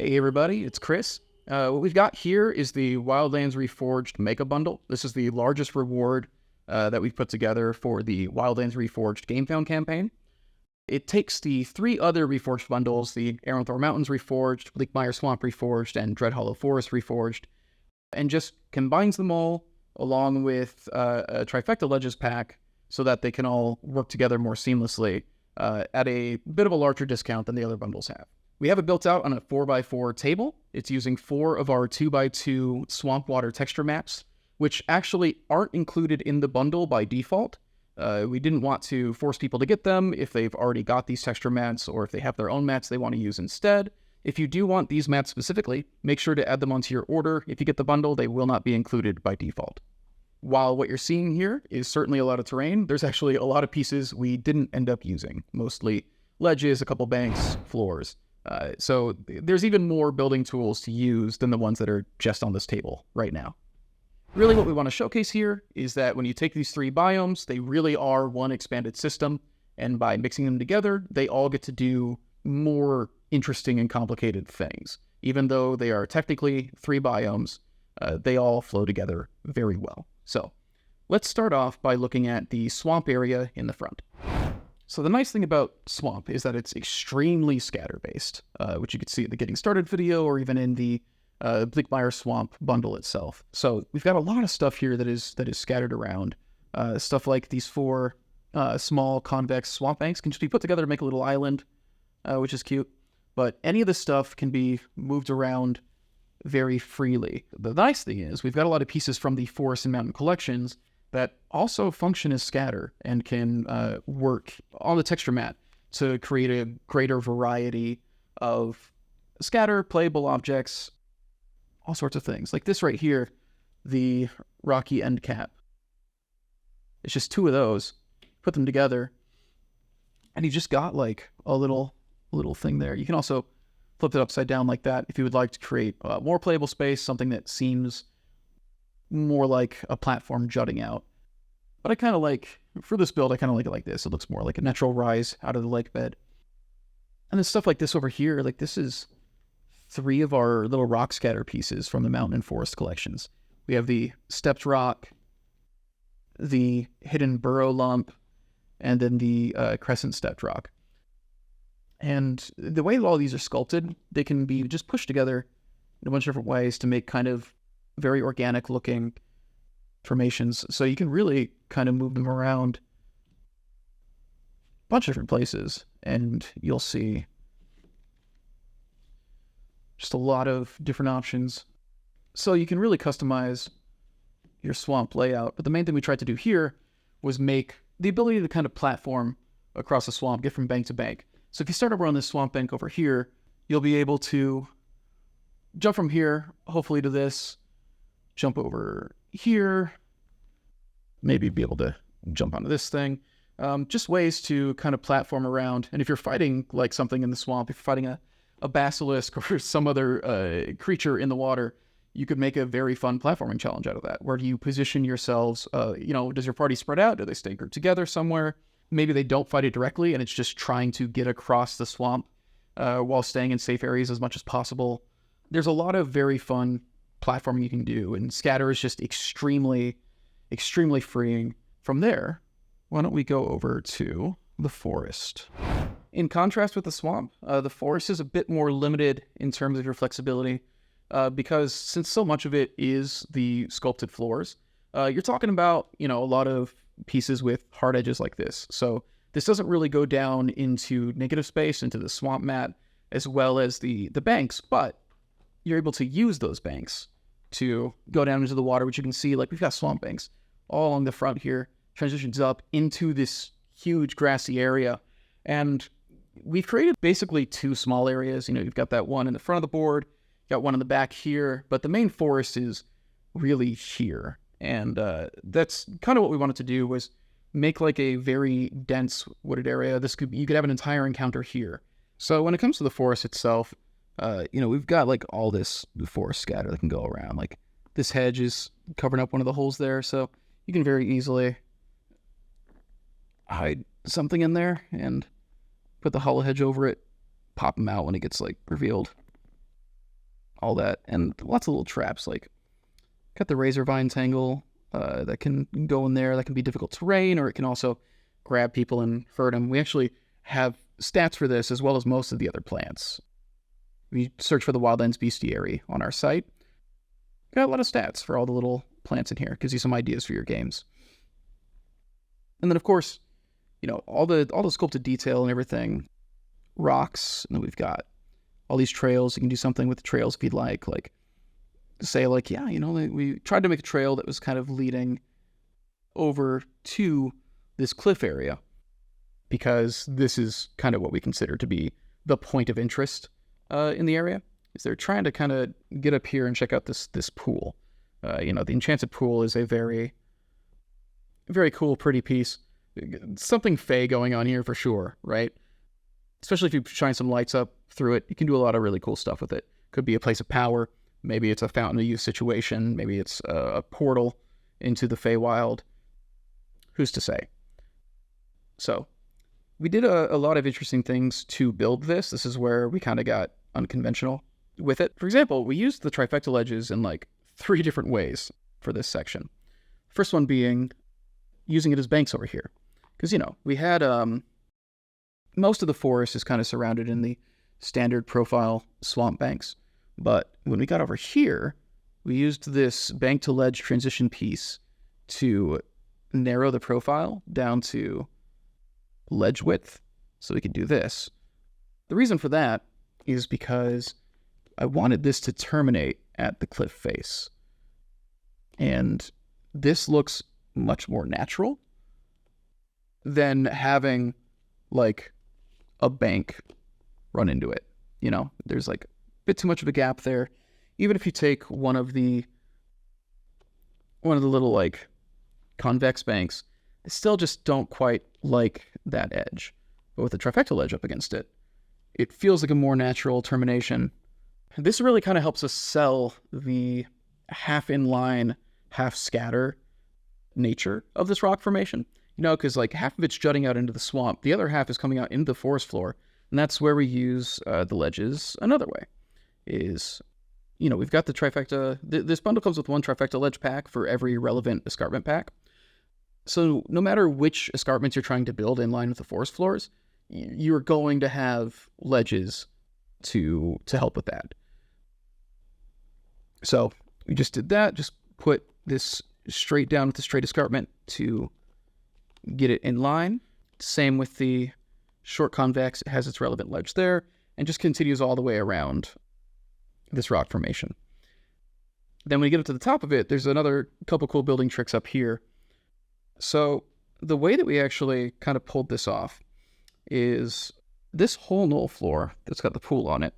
Hey everybody, it's Chris. What we've got here is the Wildlands Reforged Mega Bundle. This is the largest reward that we've put together for the Wildlands Reforged Game Found campaign. It takes the three other Reforged bundles, the Aranthor Mountains Reforged, Bleakmire Swamp Reforged, and Dread Hollow Forest Reforged, and just combines them all along with a Trifecta Ledges pack so that they can all work together more seamlessly at a bit of a larger discount than the other bundles have. We have it built out on a 4x4 table. It's using 4 of our 2x2 swamp water texture maps, which actually aren't included in the bundle by default. We didn't want to force people to get them if they've already got these texture mats or if they have their own mats they want to use instead. If you do want these mats specifically, make sure to add them onto your order. If you get the bundle, they will not be included by default. While what you're seeing here is certainly a lot of terrain, there's actually a lot of pieces we didn't end up using, mostly ledges, a couple banks, floors. So there's even more building tools to use than the ones that are just on this table right now. Really what we want to showcase here is that when you take these 3 biomes, they really are one expanded system, and by mixing them together, they all get to do more interesting and complicated things. Even though they are technically 3 biomes, they all flow together very well. So let's start off by looking at the swamp area in the front. So the nice thing about swamp is that it's extremely scatter-based, which you could see in the Getting Started video or even in the Bleakmire Swamp bundle itself. So we've got a lot of stuff here that is scattered around. Stuff like these 4 small convex swamp banks can just be put together to make a little island, which is cute. But any of this stuff can be moved around very freely. The nice thing is we've got a lot of pieces from the forest and mountain collections that also function as scatter and can work on the texture mat to create a greater variety of scatter, playable objects, all sorts of things. Like this right here, the rocky end cap. It's just 2 of those. Put them together, and you just got like a little thing there. You can also flip it upside down like that if you would like to create more playable space, something that seems more like a platform jutting out. But I kind of like, for this build, I kind of like it like this. It looks more like a natural rise out of the lake bed. And then stuff like this over here, like this is 3 of our little rock scatter pieces from the mountain and forest collections. We have the stepped rock, the hidden burrow lump, and then the crescent stepped rock. And the way all these are sculpted, they can be just pushed together in a bunch of different ways to make kind of very organic looking formations. So you can really kind of move them around a bunch of different places, and you'll see just a lot of different options. So you can really customize your swamp layout. But the main thing we tried to do here was make the ability to kind of platform across the swamp, get from bank to bank. So if you start over on this swamp bank over here, you'll be able to jump from here, hopefully to this, jump over here, maybe be able to jump onto this thing. Just ways to kind of platform around. And if you're fighting like something in the swamp, if you're fighting a basilisk or some other creature in the water, you could make a very fun platforming challenge out of that. Where do you position yourselves? Does your party spread out? Do they stay grouped together somewhere? Maybe they don't fight it directly and it's just trying to get across the swamp while staying in safe areas as much as possible. There's a lot of very fun platforming you can do, and scatter is just extremely, extremely freeing. From there, why don't we go over to the forest? In contrast with the swamp, the forest is a bit more limited in terms of your flexibility because since so much of it is the sculpted floors, you're talking about, a lot of pieces with hard edges like this. So this doesn't really go down into negative space, into the swamp mat, as well as the banks, but you're able to use those banks to go down into the water, which you can see, like we've got swamp banks all along the front here, transitions up into this huge grassy area. And we've created basically 2 small areas. You've got that one in the front of the board, got one in the back here, but the main forest is really here. And that's kind of what we wanted to do, was make like a very dense wooded area. You could have an entire encounter here. So when it comes to the forest itself, we've got like all this forest scatter that can go around. Like this hedge is covering up one of the holes there, so you can very easily hide something in there and put the hollow hedge over it, pop them out when it gets like revealed. all that, and lots of little traps, like got the razor vine tangle that can go in there. That can be difficult terrain, or it can also grab people and hurt them. We actually have stats for this as well as most of the other plants. We search for the Wildlands Bestiary on our site. Got a lot of stats for all the little plants in here. Gives you some ideas for your games. And then, of course, all the sculpted detail and everything, rocks, and then we've got all these trails. You can do something with the trails if you'd like say, yeah, we tried to make a trail that was kind of leading over to this cliff area, because this is kind of what we consider to be the point of interest in the area. Is they're trying to kind of get up here and check out this pool. The enchanted pool is a very, very cool, pretty piece. Something fey going on here for sure, right? Especially if you shine some lights up through it, you can do a lot of really cool stuff with it. Could be a place of power. Maybe it's a fountain of youth situation. Maybe it's a portal into the Feywild. Who's to say? So we did a lot of interesting things to build this. This is where we kind of got unconventional with it. For example, we used the trifecta ledges in 3 different ways for this section. First one being using it as banks over here. Because, we had most of the forest is kind of surrounded in the standard profile swamp banks. But when we got over here, we used this bank to ledge transition piece to narrow the profile down to ledge width so we could do this. The reason for that is because I wanted this to terminate at the cliff face. And this looks much more natural than having a bank run into it. There's a bit too much of a gap there. Even if you take one of the little convex banks, I still just don't quite like that edge. But with the trifecta ledge up against it, it feels like a more natural termination. This really kind of helps us sell the half in line, half scatter nature of this rock formation. Because half of it's jutting out into the swamp, the other half is coming out into the forest floor, and that's where we use the ledges another way. We've got the trifecta. This bundle comes with 1 trifecta ledge pack for every relevant escarpment pack. So no matter which escarpments you're trying to build in line with the forest floors, you're going to have ledges to help with that. So we just did that. Just put this straight down with the straight escarpment to get it in line. Same with the short convex. It has its relevant ledge there and just continues all the way around this rock formation. Then when you get up to the top of it, there's another couple cool building tricks up here. So the way that we actually kind of pulled this off is this whole knoll floor that's got the pool on it.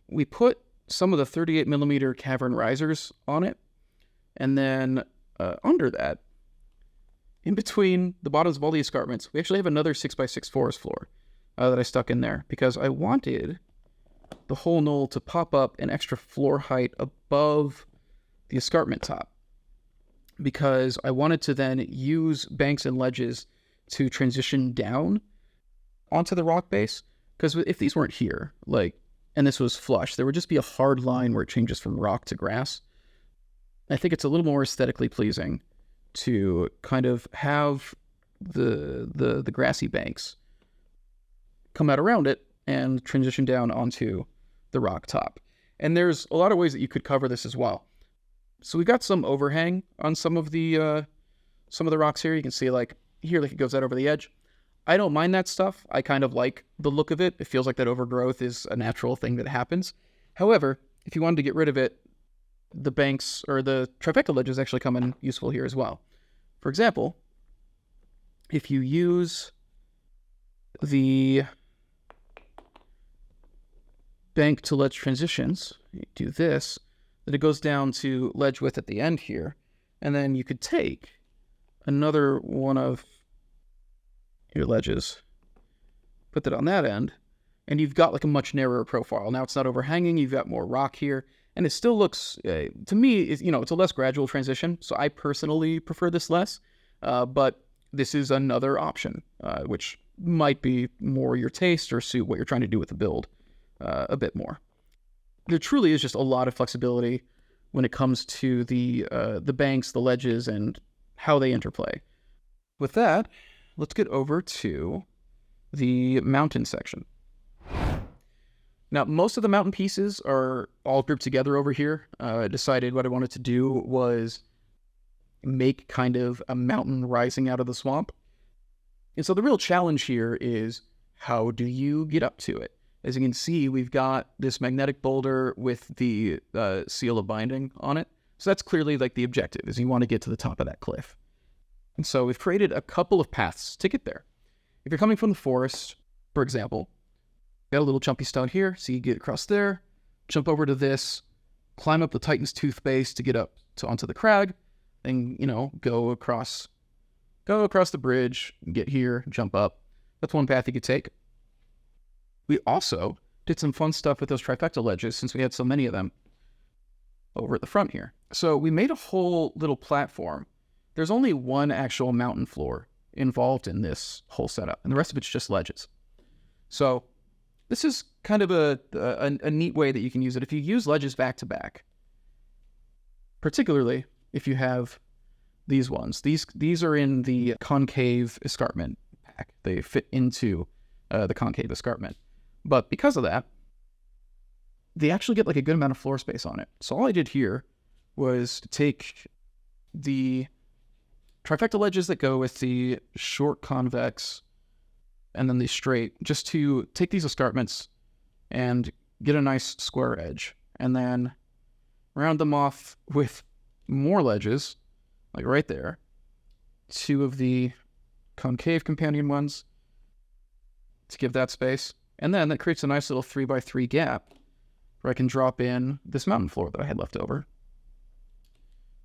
We put some of the 38 millimeter cavern risers on it, and then under that, in between the bottoms of all the escarpments, we actually have another 6x6 forest floor that I stuck in there because I wanted the whole knoll to pop up an extra floor height above the escarpment top, because I wanted to then use banks and ledges to transition down onto the rock base. Because if these weren't here, and this was flush, there would just be a hard line where it changes from rock to grass. I think it's a little more aesthetically pleasing to kind of have the grassy banks come out around it and transition down onto the rock top. And there's a lot of ways that you could cover this as well. So we've got some overhang on some of the rocks here. You can see here, it goes out over the edge. I don't mind that stuff. I kind of like the look of it. It feels like that overgrowth is a natural thing that happens. However, if you wanted to get rid of it, the banks or the trifecta ledges actually come in useful here as well. For example, if you use the bank to ledge transitions, you do this, then it goes down to ledge width at the end here, and then you could take another one of your ledges, put that on that end, and you've got a much narrower profile. Now it's not overhanging, you've got more rock here, and it still looks, to me, it's a less gradual transition, so I personally prefer this less, but this is another option, which might be more your taste or suit what you're trying to do with the build a bit more. there truly is just a lot of flexibility when it comes to the banks, the ledges, and how they interplay. With that, let's get over to the mountain section. Now, most of the mountain pieces are all grouped together over here. I decided what I wanted to do was make kind of a mountain rising out of the swamp. And so the real challenge here is, how do you get up to it? As you can see, we've got this magnetic boulder with the seal of binding on it. So that's clearly like the objective, is you want to get to the top of that cliff. And so we've created a couple of paths to get there. If you're coming from the forest, for example, got a little jumpy stone here, so you get across there, jump over to this, climb up the Titan's Tooth base to get up onto the crag, and, go across the bridge, get here, jump up. That's one path you could take. We also did some fun stuff with those trifecta ledges, since we had so many of them over at the front here. So we made a whole little platform. There's only one actual mountain floor involved in this whole setup, and the rest of it's just ledges. So this is kind of a neat way that you can use it. If you use ledges back to back, particularly if you have these ones. These are in the concave escarpment pack. They fit into the concave escarpment. But because of that, they actually get like a good amount of floor space on it. So all I did here was take the trifecta ledges that go with the short convex and then the straight, just to take these escarpments and get a nice square edge, and then round them off with more ledges, like right there, 2 of the concave companion ones to give that space. And then that creates a nice little 3x3 gap where I can drop in this mountain floor that I had left over.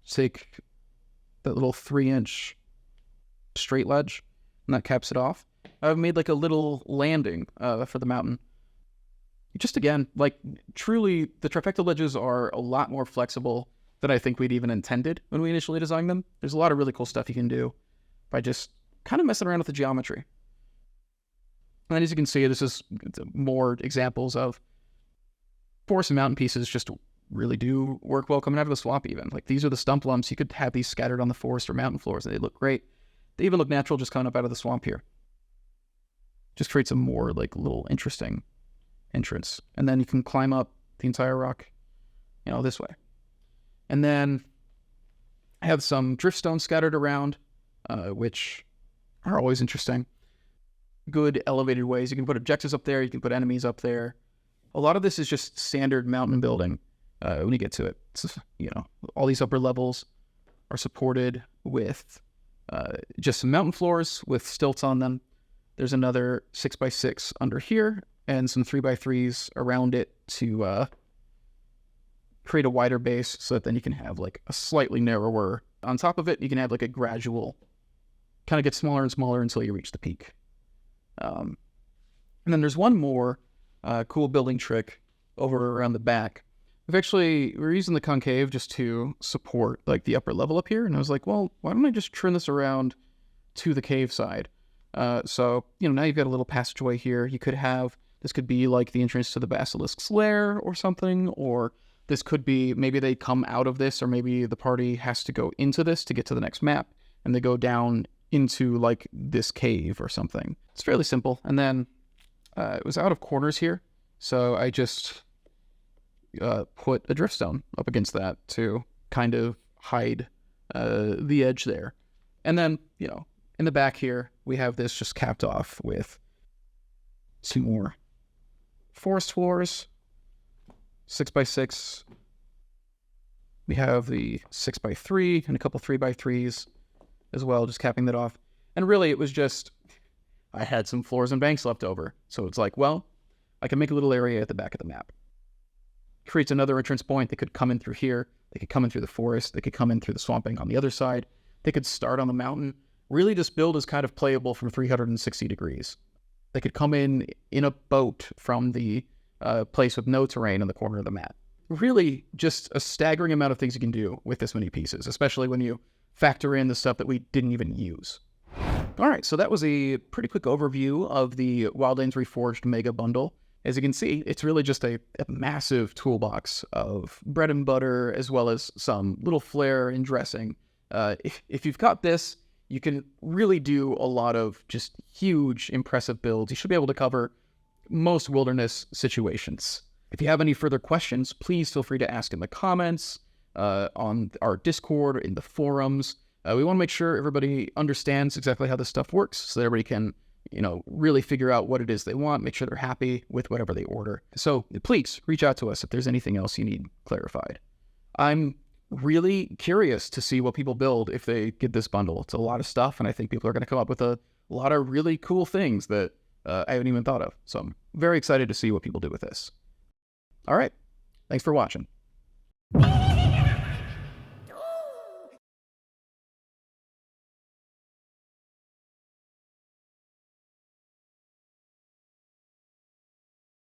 Take that little 3-inch straight ledge, and that caps it off. I've made like a little landing for the mountain. Just again, like truly, the trifecta ledges are a lot more flexible than I think we'd even intended when we initially designed them. There's a lot of really cool stuff you can do by just kind of messing around with the geometry. And as you can see, this is more examples of forest and mountain pieces just really do work well coming out of the swamp even. Like these are the stump lumps. You could have these scattered on the forest or mountain floors and they look great. They even look natural just coming up out of the swamp here. Just creates a more like little interesting entrance. And then you can climb up the entire rock, this way. And then I have some driftstones scattered around, which are always interesting. Good elevated ways. You can put objectives up there. You can put enemies up there. A lot of this is just standard mountain building when you get to it. It's, all these upper levels are supported with just some mountain floors with stilts on them. There's another 6x6 under here and some 3x3s around it to create a wider base so that then you can have like a slightly narrower. On top of it, you can have like a gradual, kind of get smaller and smaller until you reach the peak. And then there's one more cool building trick over around the back. We're using the concave just to support like the upper level up here. And I was like, well, why don't I just turn this around to the cave side? So, now you've got a little passageway here. This could be like the entrance to the basilisk's lair or something, or this could be, maybe they come out of this, or maybe the party has to go into this to get to the next map, and they go down into like this cave or something. It's fairly simple. And then it was out of corners here, so I just put a driftstone up against that to kind of hide the edge there. And then, in the back here, we have this just capped off with some more forest floors, 6x6. We have the 6x3 and a couple 3x3s as well, just capping that off. And really, it was just, I had some floors and banks left over. So it's like, well, I can make a little area at the back of the map. Creates another entrance point. They could come in through here. They could come in through the forest. They could come in through the swamp bank on the other side. They could start on the mountain. Really, this build is kind of playable from 360 degrees. They could come in a boat from the place with no terrain in the corner of the map. Really, just a staggering amount of things you can do with this many pieces, especially when you factor in the stuff that we didn't even use. All right, so that was a pretty quick overview of the Wildlands Reforged Mega Bundle. As you can see, it's really just a massive toolbox of bread and butter, as well as some little flair and dressing. If you've got this, you can really do a lot of just huge, impressive builds. You should be able to cover most wilderness situations. If you have any further questions, please feel free to ask in the comments, on our Discord, or in the forums. We want to make sure everybody understands exactly how this stuff works, so that everybody can, really figure out what it is they want, make sure they're happy with whatever they order. So please reach out to us if there's anything else you need clarified. I'm really curious to see what people build if they get this bundle. It's a lot of stuff, and I think people are going to come up with a lot of really cool things that I haven't even thought of. So I'm very excited to see what people do with this. All right. Thanks for watching.